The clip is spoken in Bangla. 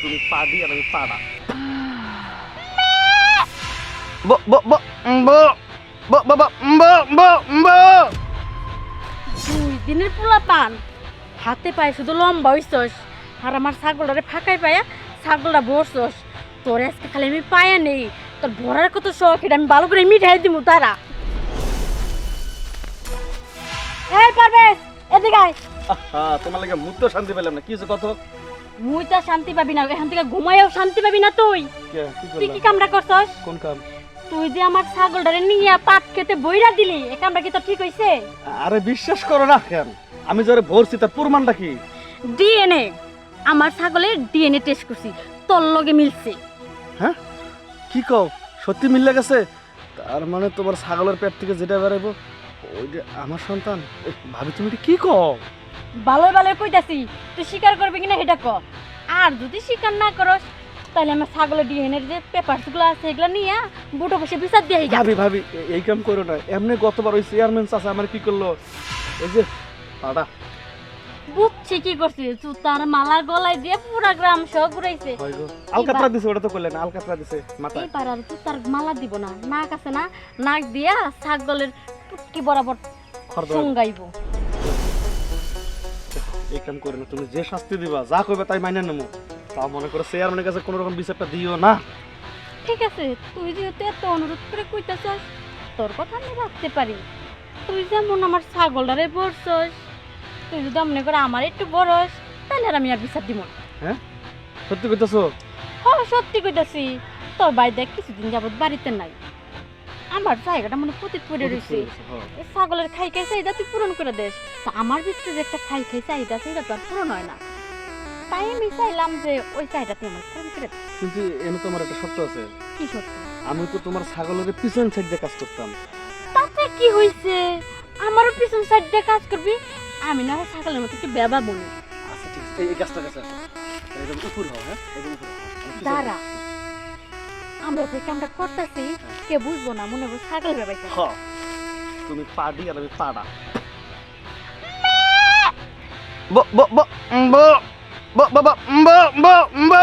তুমি পাডি আর আমি পাড়া। দুই দিনের পোলা পান হাতে পায়ে শুধু লম্বা হইছস আর আমার ছাগলটারে ফাঁকাই পায়া ছাগলটা বসছস। তোর আজকে খালি আমি পায়া নেই, তোর ভরার কত শখ, এটা আমি ভালো করে মিঠাই দিমু তারা। এই পারবেশ এদিকে আয়। তোমার লাগে মুক্ত শান্তি পেলাম না, কি হচ্ছে কত? মুই তো শান্তি পাবি না, এখান থেকে ঘুমাইও শান্তি পাবি না। তুই তুই কি কামটা করছস? কোন কাম? তুই যে আমার ছাগলটারে নিয়ে পাট খেতে বইরা দিলি, এ কামটা কি তো ঠিক হইছে? আরে বিশ্বাস করো না কেন? আমি যারে ভরছি তার প্রমাণটা কি? ডিএনএ, আমার ছাগলের ডিএনএ টেস্ট করছি, তোর লগে মিলছে। হ্যাঁ কি কও, সত্যি মিললে গেছে? তার মানে তোমার ছাগলের পেট থেকে যেটা বেরাইবো ওইটা আমার সন্তান? ভাবি তুমি এটা কি কও? ভালো ভালো কইতাছি, তুই স্বীকার করবি কিনা সেটা ক। আর যদি স্বীকার না করস তাহলে আমার ছাগলের ডিএনএর যে পেপারসগুলো আছে এগুলো নিয়ে বুটো বসে বিচার দিয়ে যা। ভাবি ভাবি এই কাম করো না, এমনি গতবার ওই চেয়ারম্যান চাচা আমার কি করলো, এই যে পাড়া বুঝছি কি করছিস, জুতার মালা গলায় দিয়ে পুরা গ্রাম সহ ঘুরাইছে। আলকাতরা দিছে, ওটা তো করলেন আলকাতরা দিছে মাথায়। এবার আর জুতার মালা দিব না, নাক আছে না, নাক দিয়া ছাগলের পুটকি বরাবর সঙ্গাইব। এই কাম করে না, তুমি যে শাস্তি দিবা যা করবে তাই মাইনে নেবো। তা মনে করে চেয়ারম্যানের কাছে কোনো রকম বিচারটা দিও না। ঠিক আছে, তুই যেহেতু এত অনুরোধ করে কইতাছস, তোর কথা আমি রাখতে পারি। তুই যেমন আমার ছাগলটারে বলছস, তুই যদি মনে করে আমার একটু বড়স তাহলে আর আমি আর বিচার দিব না। হ্যাঁ সত্যি কইতাছো? হ্যাঁ সত্যি কইতাছি, তোর ভাই দেখ কিছুদিন যাবত বাড়িতে নাই, আমার জায়গাটা মনে পতিত পড়ে রয়েছে। এই ছাগলের খাই খাই চাহিদা তুই পূরণ করে দেস, তা আমার ভিতরে যে একটা খাই খাই চাহিদা সেটা তো আর পূরণ হয় না, তাই আমি চাইলাম যে ওই চাহিদা তুই আমার পূরণ করে দে। কিন্তু এনে তোমার একটা শর্ত আছে। কি সত্যি? আমি তো তোমার ছাগলের পিছন সাইড দিয়ে কাজ করতাম। তাতে কি হইছে, আমারও পিছন সাইড দিয়ে কাজ করবি, আমি না হয় ছাগলের মতো কি বেবা বলি। আচ্ছা ঠিক আছে, এই গাছটা কাছে আসো, একদম উপর হও। হ্যাঁ একদম উপর হও। দাঁড়া, আমরা যে কামটা করতেছি কে বুঝবো না, মনে হয় ছাগল বেবাইতে। হ্যাঁ তুমি পাডি আর আমি পাড়া। ব ব ব ব ব ব ব ব ব